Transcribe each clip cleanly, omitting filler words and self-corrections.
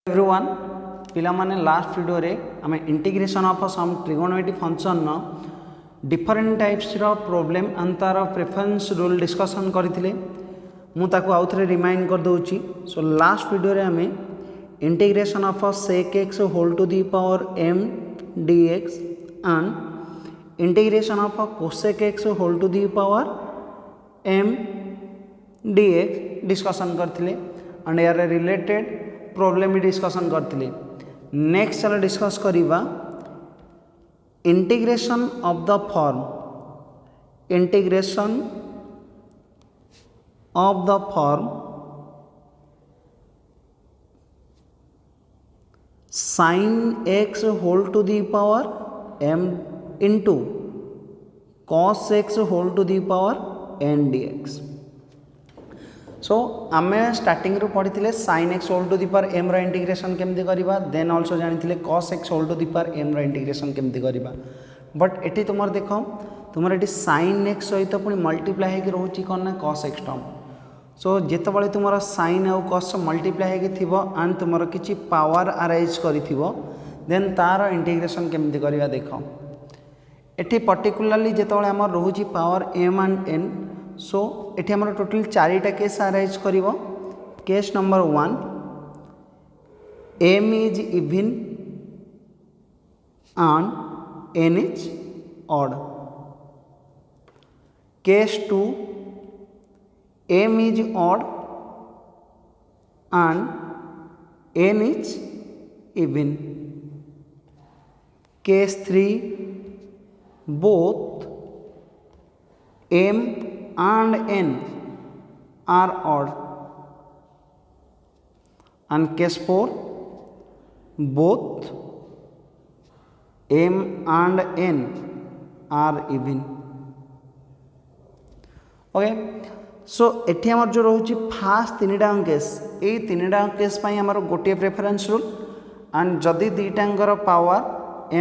Everyone पिला माने last video रे आम integration of some trigonometric function different types रो प्रॉब्लम एंड तार प्रेफरेंस रूल डिस्कशन करथिले मु ताको आउ थरे रिमाइंड कर दोउची। सो लास्ट वीडियो रे आम integration of sec x whole to the power m dx and integration of cosec x whole to the power m dx discussion करथिले एंड यार रिलेटेड प्रॉब्लम भी डिस्कशन करथिले। नेक्स्ट चलो discuss करिबा integration of the form sin x whole to the power m into cos x whole to the power n dx। So आम starting रू पढ़ी sin x whole to the power m रो integration केमती करबा then also जानी cos x whole to the power m रो integration केमती करबा। बट एटी तुम देख तुम ये sin x सहित पुणी मल्टीप्लाई होकर रोचे कौन ना cos x टर्म। सो जितेबाला तुम sin आउ cos मल्टीप्लाई होकर एंड तुम किसी पावर अरेज कर देन तार इंटीग्रेशन केमती करबा देख एटी पर्टिकुलरली जितेबाला आम रोचे power m and n। So eighty आम टोटल चारिटा केस अरेज कर। Case number 1 m is even and n is odd. Case 2 m is odd and n is even. Case 3 both m and n are odd and case 4 both m and n are even। Okay so eighty आमर जो रोचे fast तीन case ये तीन case आमर गोटे preference rule and जदि दीटांगर पावर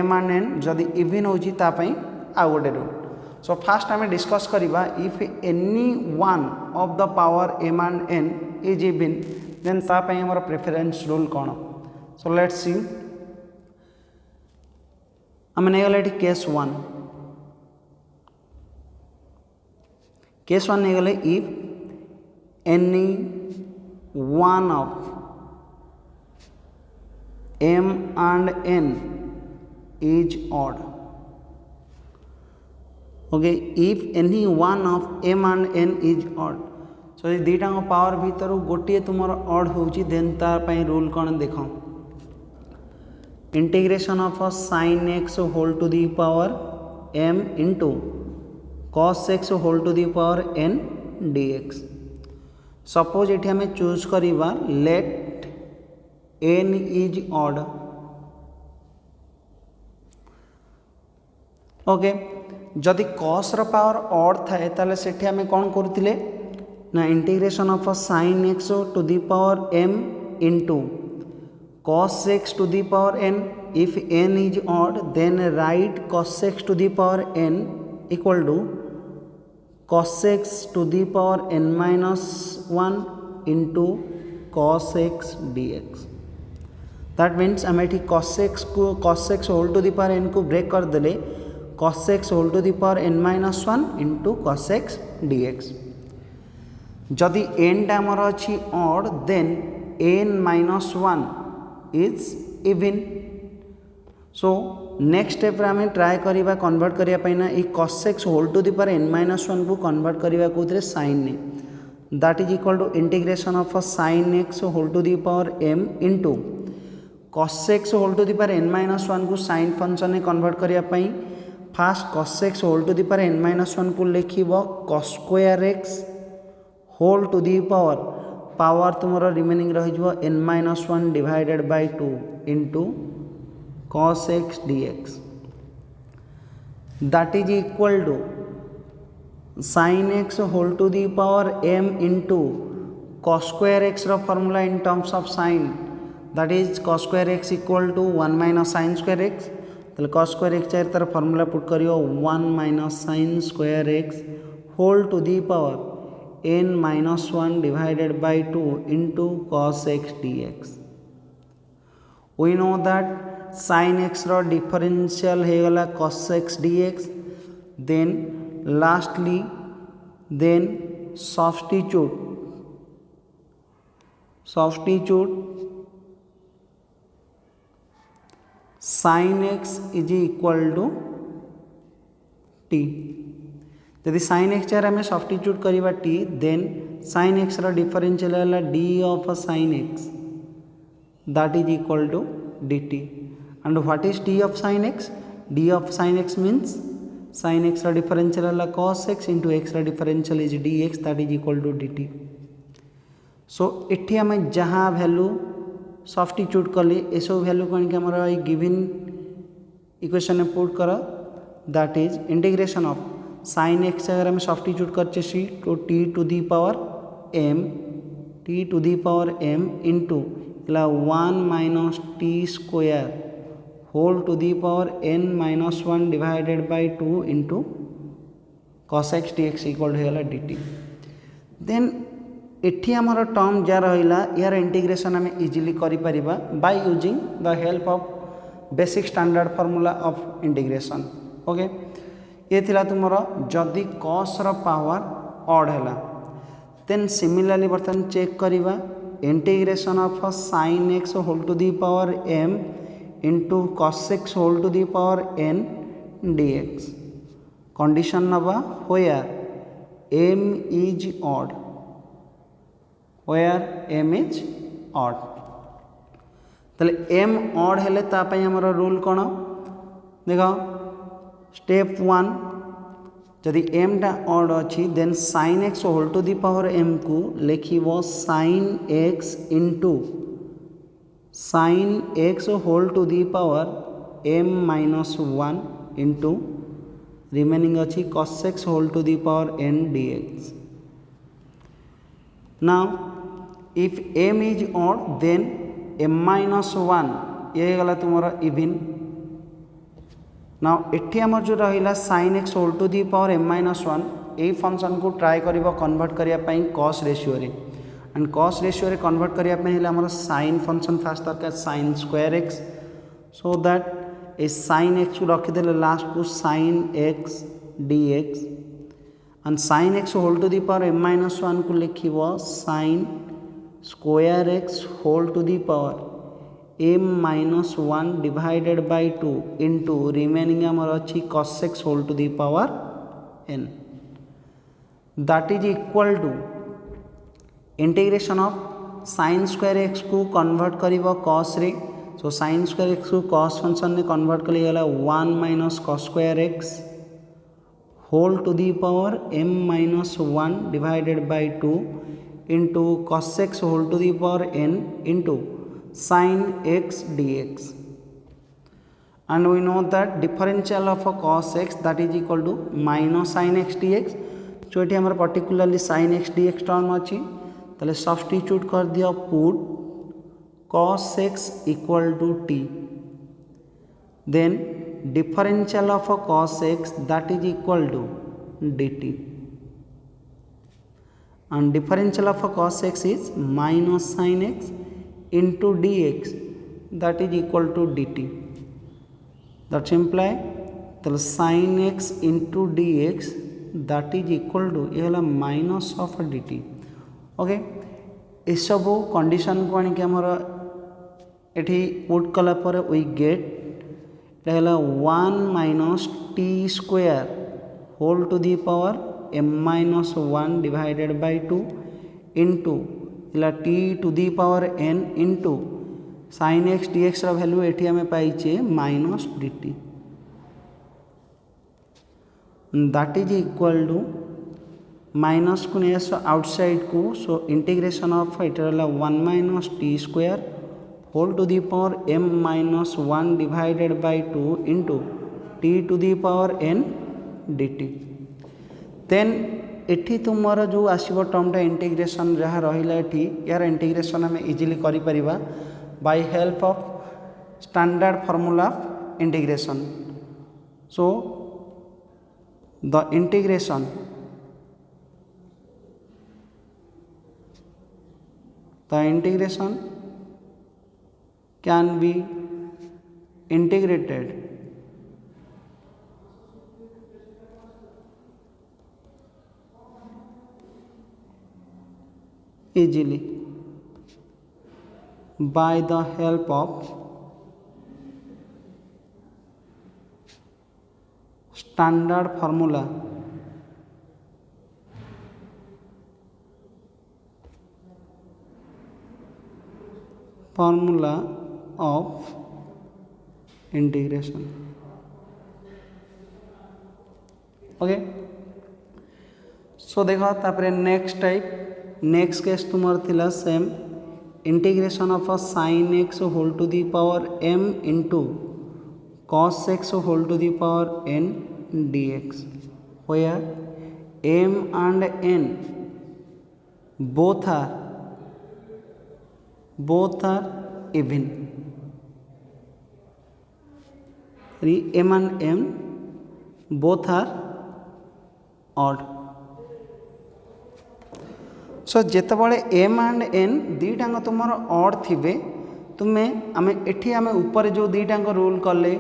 m and n जदि इवन होतापाई आउ गोटे रूल। सो फास्ट आम डिस्कस करिबा if any one of the power m and n is even then तापाई हमर प्रेफरेंस रूल कौन। सो लेट्स सी आम नहीं गले केस 1 नहीं गले if any one of m and n is odd। Okay if any one of m and n is odd. So ये दीटा पावर भीतर गोटे तुम ऑड होची देन तार पई रूल कौन देख integration of sin x whole to the power m into cos x whole to the power n dx। Suppose ये आम चूज करिबा let n is odd. Okay जदि cos रो पावर ऑड थाए ताले सेठी आमे कौन करुथिले ना integration of sin x to the power m into cos x to the power n। If n is odd then write cos x to the power n equal to cos x to the power n minus 1 into cos x dx। That means आम ये cos x whole to the power n को break कर देले cos x whole to the power n minus 1 into cos x dx। जदि n टा आमर अच्छी odd then n minus 1 is even. So next step आम ट्राए करवा convert करने ना ये cos x whole to the power n minus 1 को कन्वर्ट करवा कौन sin ने that is equal to integration of sin x whole to the power m into cos x whole to the power n minus 1 को sin function में convert करने first cos x whole to the power n minus 1 को लिखब cos square x whole to the power तुम remaining रही n minus 1 divided by 2 into cos x dx। That is equal to sin x whole to the power m into cos square x रो formula in terms of sin that is cos square x equal to 1 minus sin square x। तो cos square x चाहे तार formula put करियो 1 minus sin square x whole to the power n minus 1 divided by 2 into cos x dx. We know that sin x रो differential हो गला cos x dx then lastly then substitute sin x is equal to t यदि sin x चार आम substitute करवा t then sin x रो differential है d of sin x that is equal to dt and what is d of sin x? d of sin x means sin x रो differential है cos x into x रो differential is dx that is equal to dt. So एठी आम जहाँ value substitute कले ये सब value कौन कि आमर गिवन इक्वेशन में पुट कर that is integration of sin x अगर आम सब्स्टिट्यूट करचे सी तो t to the power m into 1 minus t square whole to the power n minus 1 divided by 2 into cos x dx equal हो dt. देन एठी आमर टर्म जहाँ रहा यार इंटीग्रेशन आम इजिली करि परिबा by using the help of basic standard formula of integration. Okay ये थिला तुमरो जदि cos रो पावर ऑड हैला देन सिमिलरली बर्तन चेक करिबा integration of sin x whole to the power m into cos x whole to the power n dx. Condition नबा where m is odd where m is odd तले m odd हेले तापाई हमारा rule कौन देखो step 1 जदि m टा odd अच्छी then sin x whole to the power m को लिखिबो sin x into sin x whole to the power m minus 1 into remaining अच्छी cos x whole to the power n dx. Now if m is odd then m minus 1 ये गला तुम्हारा even. Now एठी हमर जो रहिला sin x whole to the power m minus 1 ए function को ट्राई करिबो कन्वर्ट करिया पई cos रेशियो रे एंड cos रेशियो रे कन्वर्ट करिया पई हेले हमर sin फंक्शन फास्ट दरकार sin square x so that ए sin x को रखि देले लास्ट को sin x dx and sin x whole to the power m minus 1 को लिखिबो sin square x whole to the power m minus 1 divided by 2 into remaining आमर अच्छी cos x whole to the power n that is equal to integration of sin square x को convert करिबो cos रे सो sin square x को cos function ने convert कले गला 1 minus cos square x whole to the power m minus 1 divided by 2 into cos x whole to the power n into sin x dx and we know that differential of a cos x that is equal to minus sin x dx. जो ये हमारे particularly sin x dx term अच्छी ताले substitute कर दिया put cos x equal to t then differential of a cos x that is equal to dt and differential of a cos x is minus sin x into dx that is equal to dt. That imply the sin x into dx that is equal to ये वाला minus of a dt. Okay ये सब condition को आनी कि हमारा एठी put कला पर वी गेट रहला 1 minus t square whole to the power m minus 1 divided by 2 into इला t to the power n into sin x dx रा वैल्यू एठी हमें पाइचे minus dt that is equal to minus को नहीं so outside को so integration of इटर 1 minus t square whole to the power m minus 1 divided by 2 into t to the power n dt. देन एठी तुमर जो आसीबो टर्मटा इंटीग्रेशन जहाँ रहिला एठी यार इंटीग्रेशन हमें इजीली करि परिबा by help of standard formula of integration. So the integration can be integrated easily by the help of standard formula of integration. Okay so देखो तापर नेक्स्ट टाइप नेक्स्ट केस तुमर थिला same integration of a sin x whole to the power m into cos x whole to the power n dx where m and n both are even. m and n both are odd. So जितेबाला m and n दीटाक तुम odd थे तुम्हें आम एठी आम ऊपर जो दीटाक रूल कले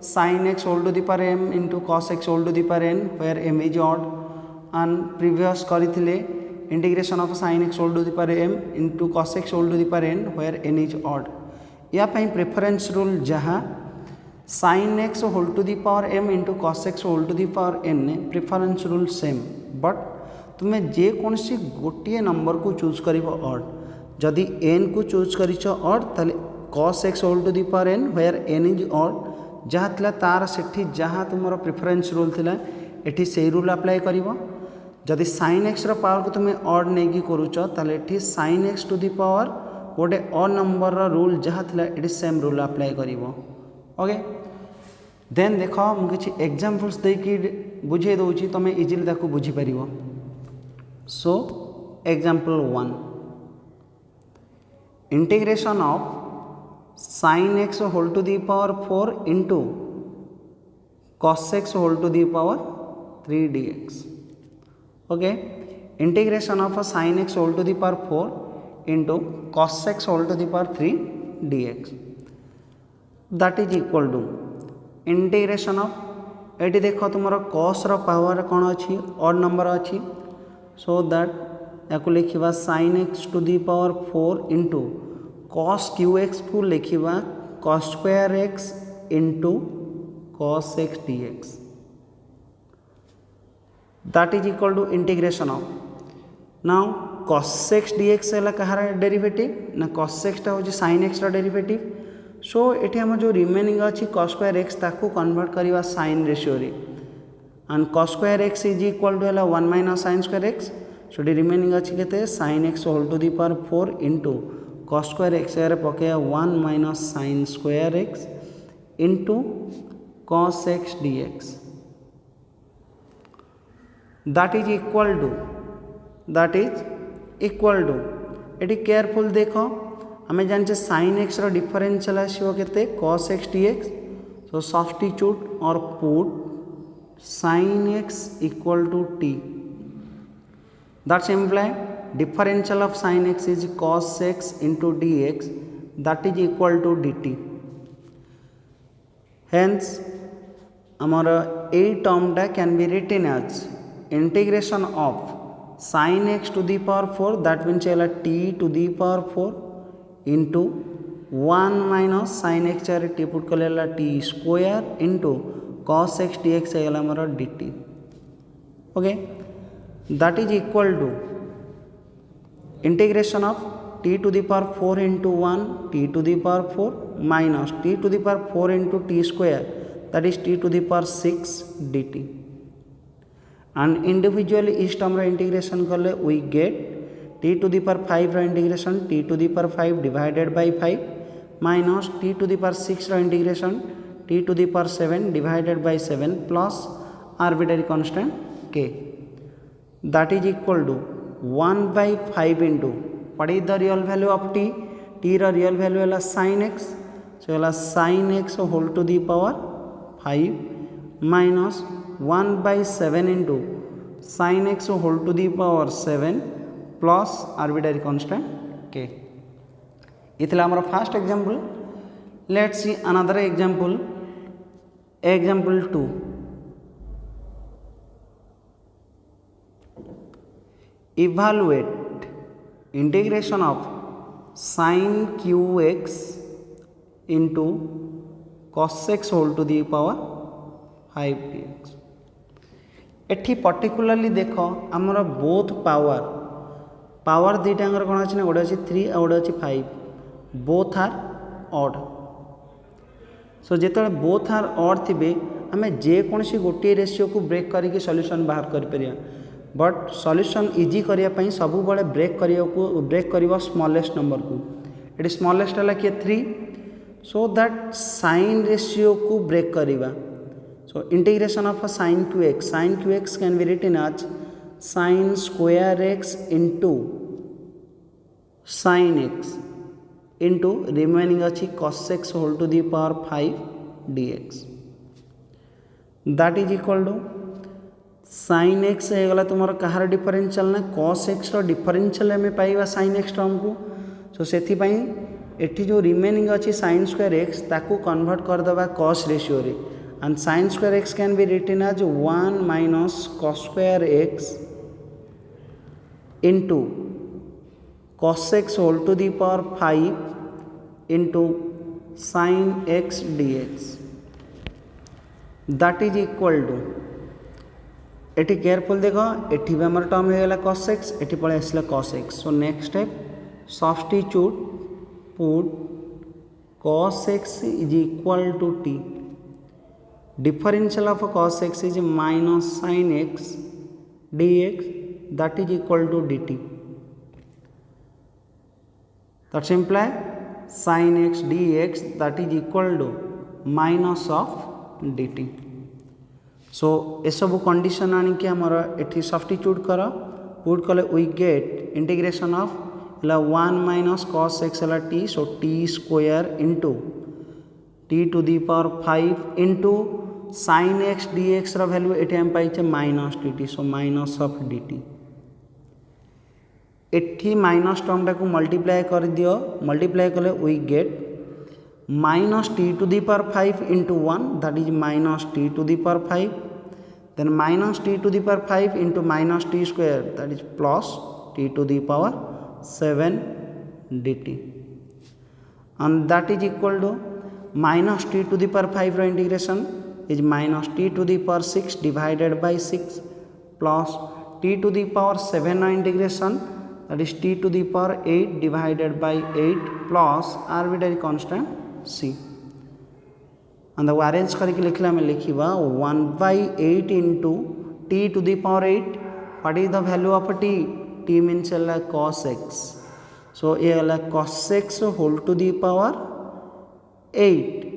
sin x whole to the power m into cos x whole to the power n where m is odd and previous करते integration of sin x whole to the power m into cos x whole to the power n where n is odd. या preference rule जहाँ sin x whole to the power m into cos x whole to the power n preference rule same but तुम्हें जेकोसी गोटे number को choose कर odd. जदि n को choose कर ऑड ताले cos x whole to the power n where n is odd जहाँ थिला तार सेठी जहाँ तुम प्रेफरेंस रूल थिला एठी से रूल अप्लाई करिवो. जदि sin x रो पावर को तुम्हें ऑड नहीं कि करूच ताले एठी sin x to the power गोटे ऑड नंबर रो रूल जहाँ थिला एठी सेम रूल अप्लाई करिवो. ओके देन देख मुझे एग्जाम्पल्स देकी बुझे दूसरी तुम इजिली ताकू बुझीपर. So example 1 integration of sin x whole to the power 4 into cos x whole to the power 3 dx. Okay integration of sin x whole to the power 4 into cos x whole to the power 3 dx that is equal to integration of एटी देख तुम cos रो power कौन अच्छी odd number अच्छी so that या लिखा sin x to the power 4 into cos qx को लिखा cos square x into cos x dx that is equal to integration of now cos x dx है कहार डेरिवेटिव ना cos x टा हूँ sin x डेरिवेटिव. सो ये आम जो रिमेनिंग अच्छी cos स्क्वायर एक्स ताकू कन्वर्ट करवा साइन रेशियो रे and cos square x is equal to है 1 minus sin square x. So remaining अच्छी के sin x whole to the power 4 into cos square x पके 1 minus sin square x into cos x dx that is equal to ये careful देख आम जाने sin x रो differential आसो के cos x dx. So substitute और put sin x equal to t that's imply differential of sin x is cos x into dx that is equal to dt. Hence आमर ए टर्मटा can be written as integration of sin x to the power 4 that means t to the power 4 into 1 minus sin x t put कले t square into cos x dx है आमर dt. Okay that is equal to integration of t to the power 4 into 1 t to the power 4 minus t to the power 4 into t square that is t to the power 6 dt. And individually इस term integration कले we get t to the power 5 integration t to the power 5 divided by 5 minus t to the power 6 integration t to the power 7 divided by 7 plus arbitrary constant k that is equal to 1 by 5 into what is the real value of t रो real value है sin x. So है sin x whole to the power 5 minus 1 by 7 into sin x whole to the power 7 plus arbitrary constant k. इतला हमर first example. Let's see another example. Example 2. Evaluate integration of sin qx into cos x whole to the power 5 dx. एठी particularly देख आमर both power दुईटांगर कौन अच्छे ना गोटे अच्छी 3 आ गोटे अच्छी 5 बोथ आर ऑड. सो जिते बोथ आर ऑड थे आम जेकोसी गोटे रेशियो को ब्रेक करके सॉल्यूशन बाहर कर बट सॉल्यूशन इजी करने सब बड़े ब्रेक कर स्मॉलेस्ट नंबर को ये स्मॉलेस्ट है किए 3 सो दैट साइन रेशियो को ब्रेक करवा. So integration of a sin qx can be written as sin square x into sin x into remaining अच्छी cos x whole to the power 5 dx. That is equal to sin x है गला तुम्हारा कहार differential ना cos x रो differential में पाइबा sin x term को. सो सेथि पई एठी जो रिमेनिंग अच्छी sin square x ताकू कन्वर्ट कर दबा cos रेशियो रे. And sin square x can be written as 1 minus cos square x into cos x whole to the power 5 into sin x dx. That is equal to eighty careful देख eighty भी आमर term हो cos x eighty पड़े आसला cos x. So next step substitute put cos x is equal to t. Differential of cos x is minus sin x dx that is equal to dt. That imply sin x dx that is equal to minus of dt. So ये सब condition आनी कि हमारा एठी substitute कर put कले we get integration of 1 minus cos x t. So t square into t to the power 5 into sin x dx रो value एटी हम पाइचे minus dt. So minus of dt एटी माइनस टर्म टाक multiply कर दियो. Multiply कले we get minus t to the power 5 into 1 that is minus t to the power 5 then minus t to the power 5 into minus t square that is plus t to the power 7 dt and that is equal to minus t to the power 5 रो integration is minus t to the power 6 divided by 6 plus t to the power 7 रो integration that is t to the power 8 divided by 8 plus arbitrary constant c. and the arrange करके लिखला में लिखिबा 1 by 8 into t to the power 8. what is the value of t? t means cos x. so ये cos x whole to the power 8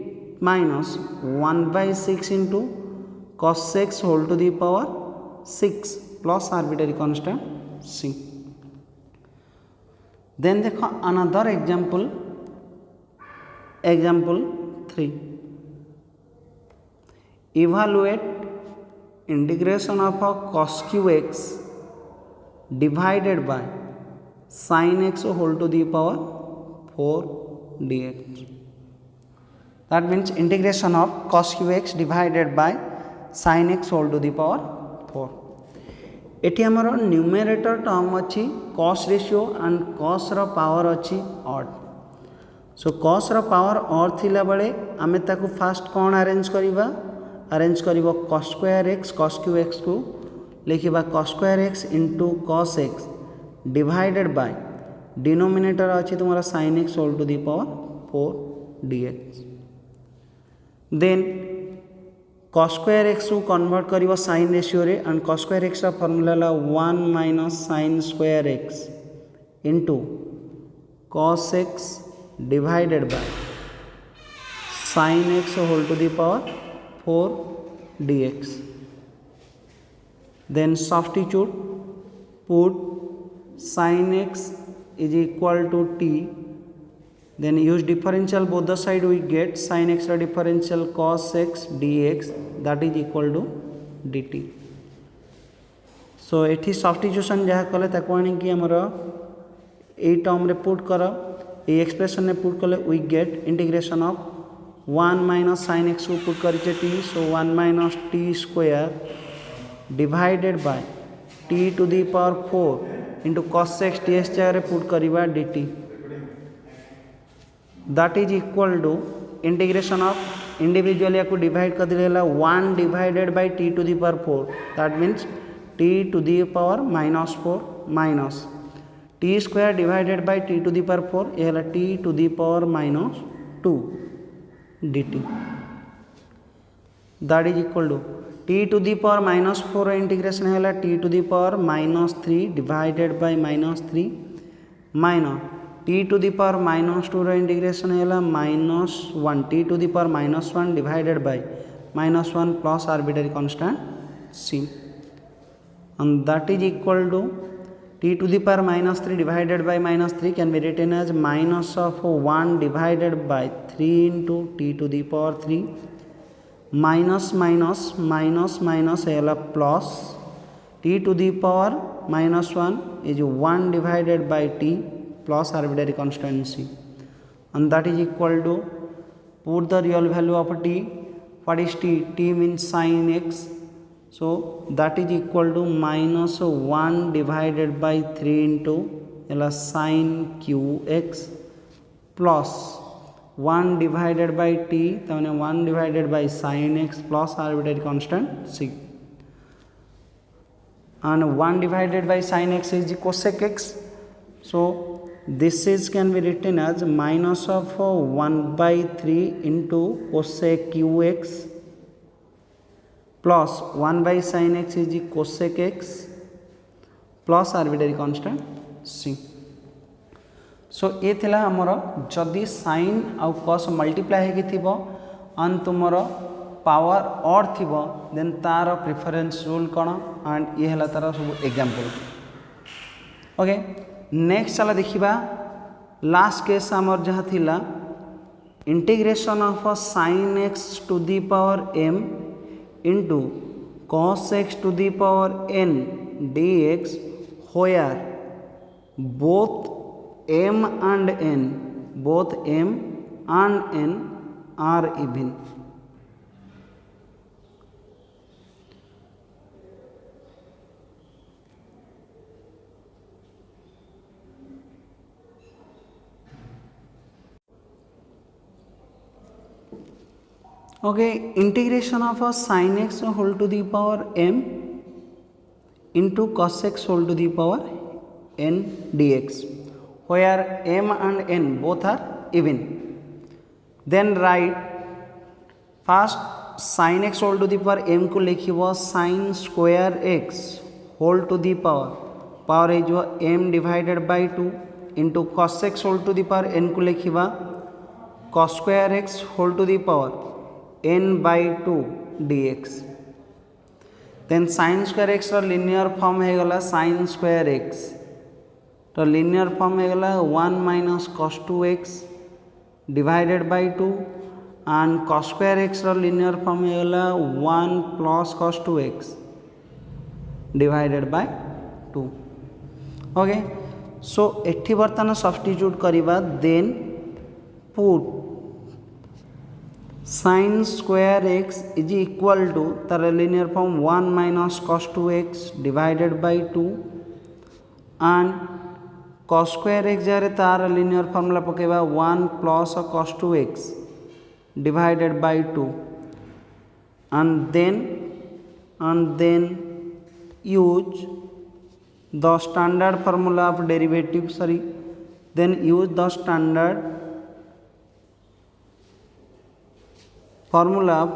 minus 1 by 6 into cos x whole to the power 6 plus arbitrary constant c. Then देखो another example. Example 3. Evaluate integration of a cos qx divided by sin x whole to the power 4 dx. That means integration of cos qx divided by sin x whole to the power 4. एटी आमर numerator term अच्छी cos ratio and cos रो power अच्छी odd. So cos रो power odd थिला बळे आमे ताकू फास्ट कौन अरेंज करिबा cos square x cos qx को लिखिबा cos square x into cos x divided by denominator अच्छी तुम्हारा sin x whole to the power 4 dx. Then cos square x को कन्वर्ट करिबा sin रेशियो रे एंड cos square x रा formula La 1 minus sin square x into cos x divided by sin x whole to the power 4 dx. Then substitute put sin x is equal to t. Then use differential both the side we get sin x ra differential cos x dx that is equal to dt. So एठी substitution जहाँ कले ताको आनी कि हमर a term रे put कर ए एक्सप्रेशन ने पुट कले we get integration of 1 minus sine x को पुट करिचे t, so 1 minus t square divided by t to the power 4 into cos x t x जगह पुट करवा d t, that is equal to integration of individually को divide कर दिले 1 divided by t to the power 4, that means t to the power -4 minus t square divided by t to the power 4 ये t to the power -2 dt, that is equal to t to the power -4 integration है t to the power -3 divided by -3 minus t to the power -2 integration है -1 t to the power -1 divided by -1 plus arbitrary constant c, and that is equal to t to the power -3 divided by -3 can be written as minus of 1 divided by 3 into t to the power 3 minus plus t to the power -1 is 1 divided by t plus arbitrary constant c, and that is equal to put the real value of t. What is t? T means sin x, so that is equal to -1 divided by 3 into sin qx plus 1 divided by t, 1 divided by sin x plus arbitrary constant c, and 1 divided by sin x is cosec x, so this is can be written as minus of 1 by 3 into cosec qx plus 1 by sin x is cosec x plus arbitrary constant c. सो ये थिला हमर जदि sign आउ cos multiply होगी थिबो and तुमर power और थिबो देन तार प्रिफरेंस रूल कौन एंड ये हला तार सब एग्जांपल. ओके नेक्स्ट चला देखिबा लास्ट केस हमर जहाँ थिला integration of sine x to the power m into cos x to the power n dx where both m and n are even. Okay, integration of a sin x whole to the power m into cos x whole to the power n dx where m and n both are even. Then write first sin x whole to the power m को लिखिबो sin square x whole to the power है जो m divided by 2 into cos x whole to the power n को लिखिबा cos square x whole to the power n by 2 dx. then sin square x रो linear form है गला sin square x तो linear form है गला 1 minus cos 2x divided by 2 and cos square x रो linear form है गला 1 plus cos 2x divided by 2. okay, so एठी बर्तन सब्स्टिट्यूट करिबा then put sin square x is equal to तार linear form 1 minus cos 2x divided by 2 and cos square x जरे तार linear formula पकेबा 1 plus cos 2x divided by 2 and then use the standard formula of derivative then use the standard formula of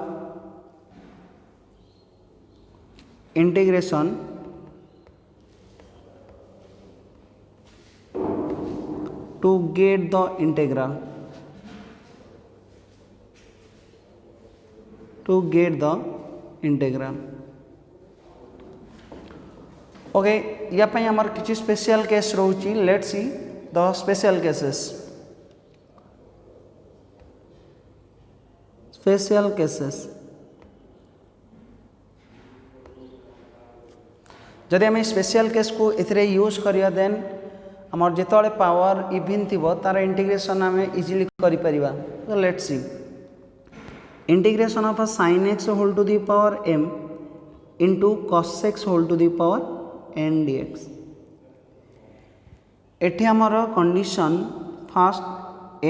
integration to get the integral okay या पई हमर किछि special case रहउची. Let's see the special cases. Special cases जदि आम special case को एथिरे use करिया देन आमर जेतले पावर इवन थिबो तार इंटीग्रेशन आम इजीली करि परिबा. तो let's see integration of sin x whole to the power m into cos x whole to the power n dx। एठी हमर condition first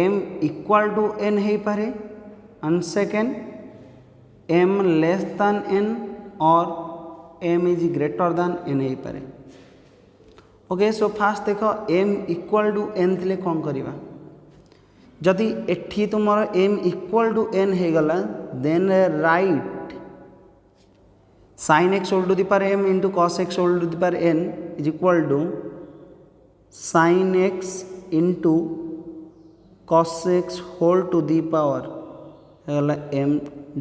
m equal to n है पारे and second m less than n और m is greater than n है पारे। Okay so first देख m equal to n थिले कौन करिबा जदि एठी तुमर m इक्वल टू n है गला then write sin x whole to the power m into cos x whole to the power n is equal to sin x into cos x whole to the power है गला m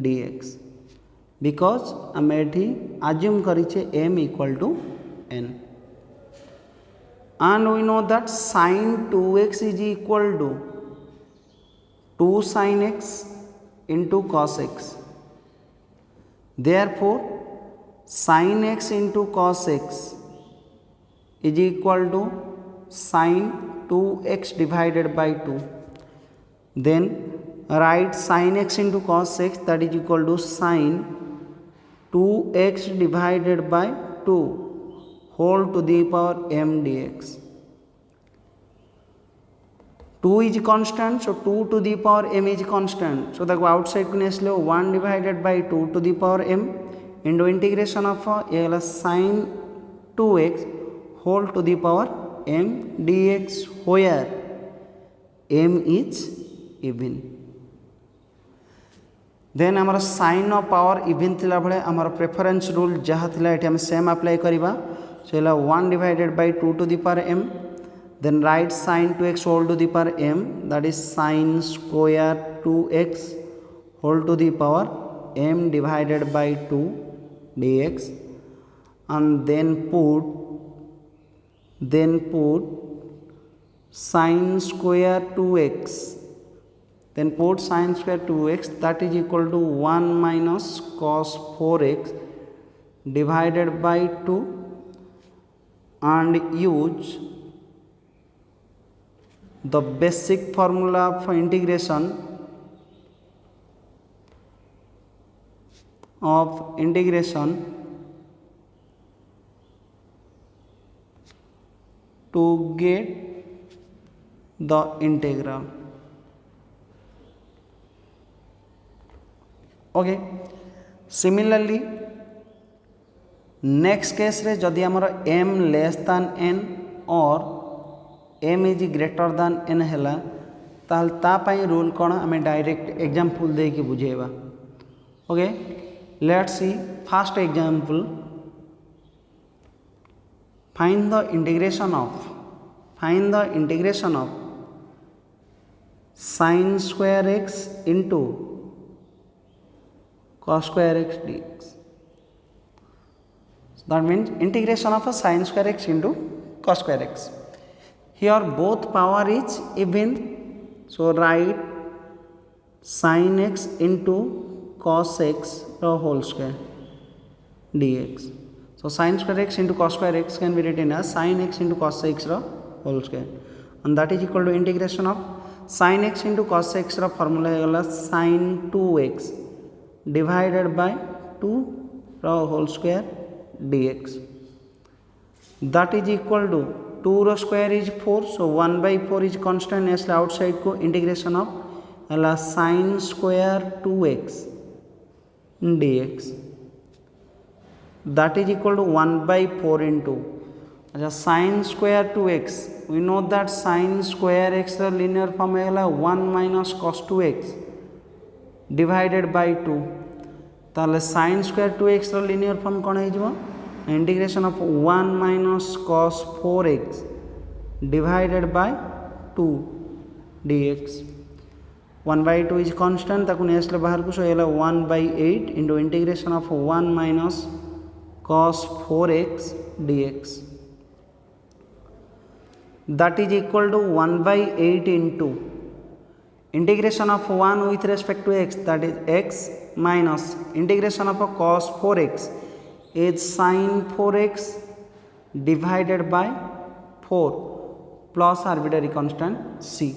dx because आम एठी assume करिछे m equal to n and we know that sin 2x is equal to 2 sin x into cos x. Therefore, sin x into cos x is equal to sin 2x divided by 2. Then write sin x into cos x, that is equal to sin 2x divided by 2 whole to the power m dx. 2 is constant, so 2 to the power m is constant. So the outside को नेसले 1 divided by 2 to the power m into integration of ये वाला sin 2x whole to the power m dx where m is even. Then आमर sine of power even थिला बळे आमर preference rule जहाँ थिला एठी हम सेम अप्लाई करिबा सो एला 1 divided by 2 to the power m then write sin 2x whole to the power m, that is sin square 2x whole to the power m divided by 2 dx and then put sin square 2x, then put sin square 2x, that is equal to 1 minus cos 4x divided by 2 and use the basic formula for integration to get the integral. Okay, similarly next case रे जदि हमर m less than n or m is greater than n है ताल तापाई rule कौन आम direct example दे कि बुझेबा। Okay let's see first example find the integration of sin square x into cos square x dx. That means integration of a sin square x into cos square x. Here both power is even, so write sin x into cos x the whole square dx. So sin square x into cos square x can be written as sin x into cos x the whole square, and that is equal to integration of sin x into cos x the formula है sin 2x divided by 2 the whole square dx. That is equal to 2 रो square is 4, so 1 by 4 is constant, इसलिए outside को integration of अला sin square 2x dx, that is equal to 1 by 4 into अच्छा sin square 2x, we know that sin square x रा linear form है अला 1 minus cos 2x divided by 2, ताले sin square 2x रा linear form कौन है जो integration of 1 minus cos 4x divided by 2 dx. 1 by 2 is constant, ताकू नेसले बाहर को सो येला 1 by 8 into integration of 1 minus cos 4x dx. That is equal to 1 by 8 into integration of 1 with respect to x, that is x minus integration of a cos 4x is sin 4x divided by 4 plus arbitrary constant c,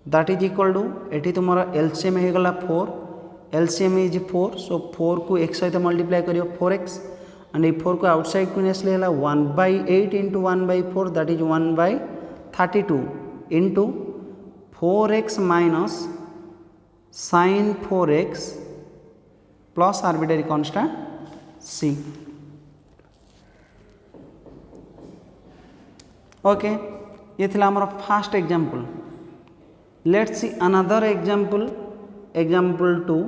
that is equal to eighty तुम्हारा LCM हो गला 4 LCM is 4 सो 4 को x सहित multiply करियो 4x and ये 4 को outside को नेसले हला 1/8 into 1/4 that is 1/32 into 4x minus sin 4x plus arbitrary constant c. Okay ये थिला हमर first example. Let's see another example. Example 2.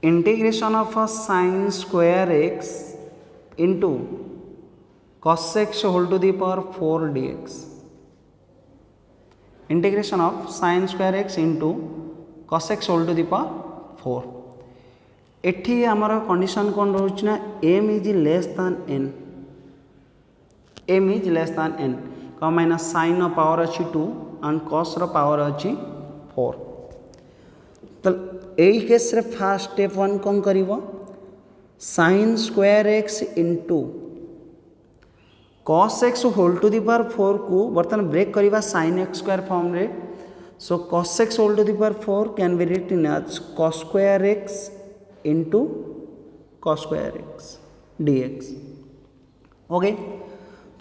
Integration of sin square x into cos x whole to the power 4 dx. Integration of sin square x into cos x whole to the power 4. एठी हमर condition कोन रहउछ ना m is less than n. m is less than n. का minus sin रो power अछि 2 and cos रो power अछि 4. तो एई case रे first step 1 cone करिवो sin square x into cos x whole to the power 4 को बर्तन break करिवा sin x square form रे. So cos x whole to the power 4 can be written as cos square x into cos square x dx. Okay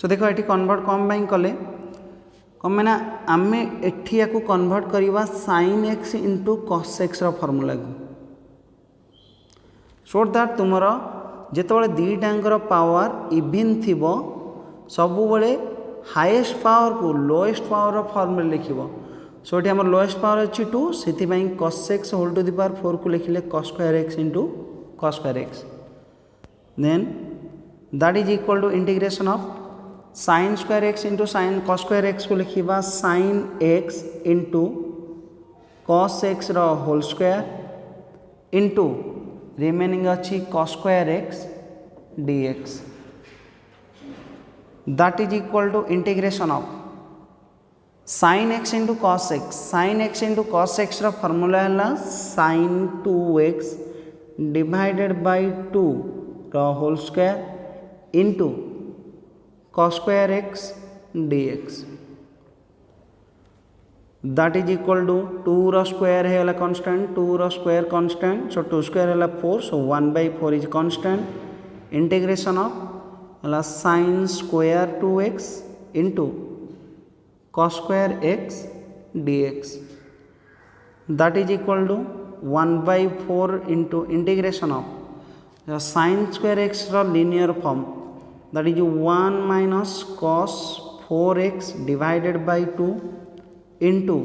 so देखो ये convert come by कले कम ना आम एठी या कन्वर्ट करवा sin x into cos x formula को so that तुम जिते दीटांकर पावर इवन थी सब बड़े हाईएस्ट पावर को लोएस्ट पावर फर्मूला लिख. सो ये आम लोएस्ट पावर अच्छी 2 से cos x whole to the power 4 को लिखिले cos square x into cos square x. Then that is equal to integration of sin square x into sin cos square x को लिखा sin x into cos x रो whole square into remaining अच्छी cos square x dx. That is equal to integration of sin x into cos x. sin x into cos x रो formula है sin 2x divided by 2 रो whole square into cos square x dx. That is equal to 2 रो square है constant 2 रो square constant so 2 स्क्वायर है 4 so 1/4 is constant integration of sin square 2x into cos square x dx. That is equal to 1/4 into integration of sin square x रो linear form that is 1 minus cos 4x divided by 2 into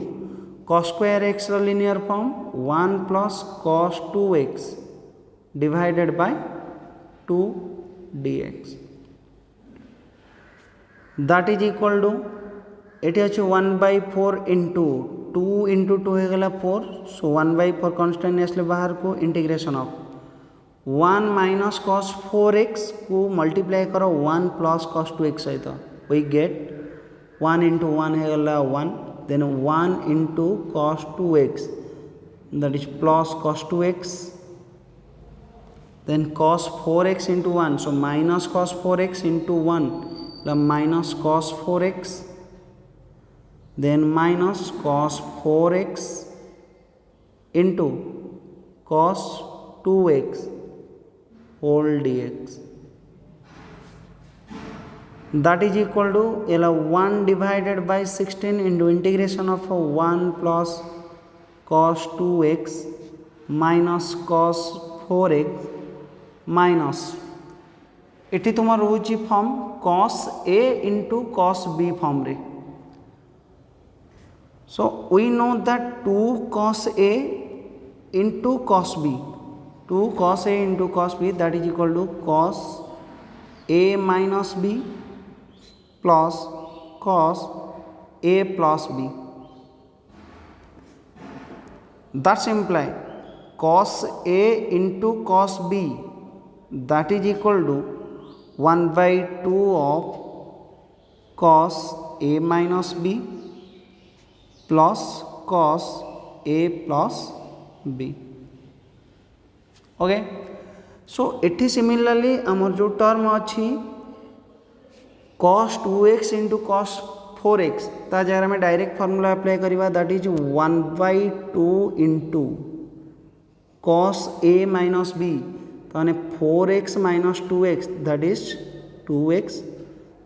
cos square x रो linear form 1 plus cos 2x divided by 2 dx. that is equal to eighty अच्छे 1/4 into 2 into 2 हो गला 4 so 1/4 constant आसले बाहर को integration of 1 minus cos 4x को multiply करो 1 plus cos 2x सहित वी गेट 1 इंटू 1 हो गला 1 then 1 into cos 2x that is plus cos 2x then cos 4x into 1 so minus cos 4x into 1 minus cos 4x then minus cos 4x into cos 2x whole dx. that is equal to 1 divided by 16 into integration of 1 plus cos 2x minus cos 4x minus इटी तुम रोची form cos a into cos b form रे. So we know that 2 cos a into cos b, 2 cos a into cos b that is equal to cos a minus b plus cos a plus b. That's imply cos a into cos b that is equal to 1/2 of cos a minus b plus cos a plus b. Okay so eighty similarly आमर जो term अच्छी cos 2x into cos 4x ता जगह में direct formula apply करवा that is 1/2 into cos a minus b तो 4x minus 2x that is 2x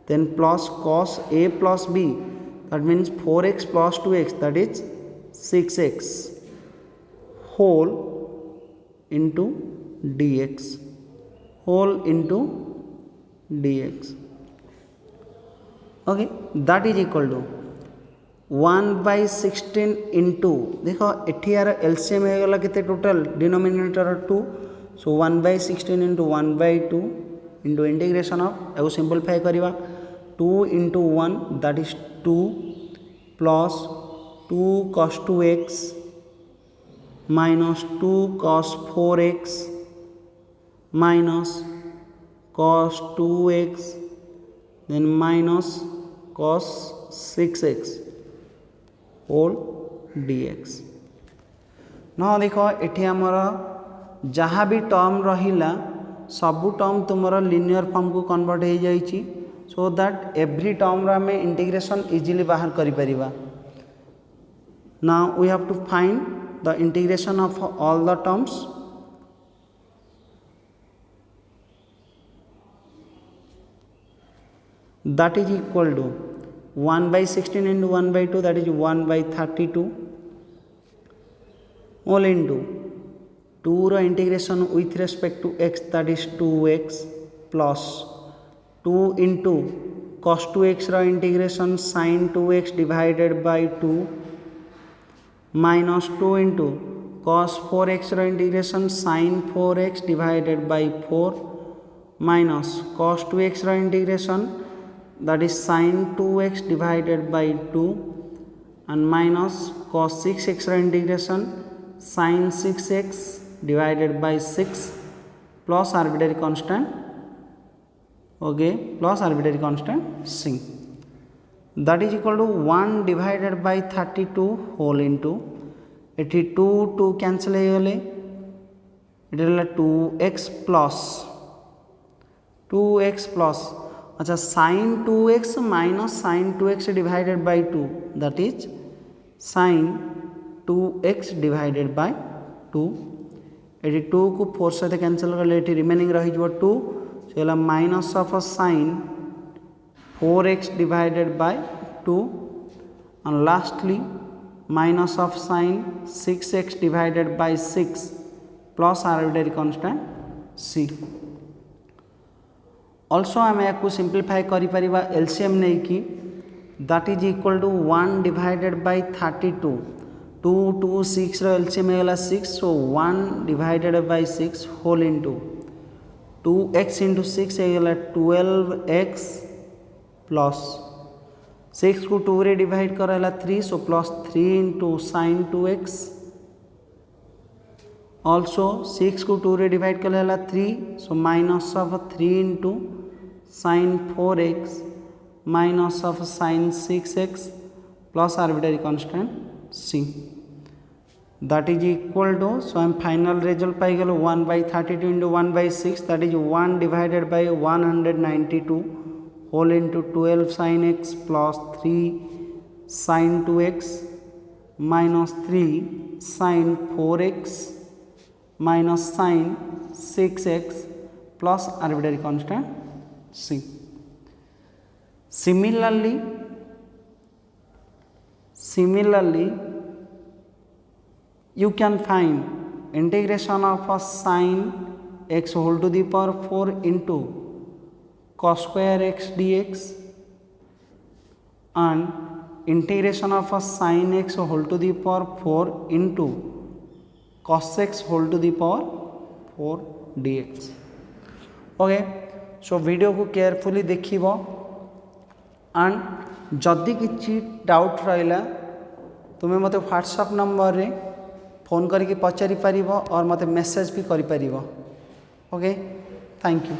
then plus cos a plus b that means 4x plus 2x that is 6x whole into dx whole into dx okay that is equal to 1/16 into देखो एठी यार LCM हो गला केते total denominator 2 so 1/16 into 1/2 into integration of एगो simplify करवा 2 into 1 that is 2 plus 2 cos 2x minus 2 cos 4x minus cos 2x then minus cos 6x whole dx ना देखो एठी हमरा जहाँ भी टर्म रहिला सबू टर्म तुमरा लिनियर फॉर्म को कन्वर्ट हो जाइछि सो दैट एवरी टर्म रा में इंटीग्रेशन इजीली बाहर करि परिबा now we have to find the integration of all the terms that is equal to 1/16 into 1/2 that is 1/32 all into 2 रो integration with respect to x that is 2x plus 2 into cos 2x रो integration sin 2x divided by 2 minus 2 into cos 4x रो integration sin 4x divided by 4 minus cos 2x रो integration that is sin 2x divided by 2 and minus cos 6x रो integration sin 6x divided by 6 plus arbitrary constant okay plus arbitrary constant c that is equal to 1 divided by 32 whole into eighty 2 cancel हो गले इधर 2x plus अच्छा sin 2x minus sin 2x divided by 2 that is sin 2x divided by 2 eighty 2 को 4 सहित cancel कर eighty remaining रही जो 2 चला minus of sin 4x divided by 2 and lastly minus of sin 6x divided by 6 plus arbitrary constant c also आम या simplify करिपरिबा LCM नहीं कि that is equal to 1 divided by 32 2 2 6 रो एलसीएम हेला 6 so 1 divided by 6 whole into 2x into 6 हेला 12x plus 6 को 2 रे divide कराला 3 so plus 3 into sin 2x also 6 को 2 रे डिवाइड कराला 3 सो minus of 3 into sin 4x minus of sin 6x plus arbitrary constant c that is equal to so I am final result पाई गलो 1/32 into 1/6 that is 1 divided by 192 whole into 12 sin x plus 3 sin 2x minus 3 sin 4x minus sin 6x plus arbitrary constant c similarly you can find integration of a sin x whole to the power 4 into cos square x dx and integration of a sin x whole to the power 4 into cos x whole to the power 4 dx okay so video को carefully देखिब and जदि किसी doubt रहा तुम्हें मत WhatsApp number रे phone करके पचारि पारिबो और मत मेसेज भी करि पारिबो ओके थैंक यू।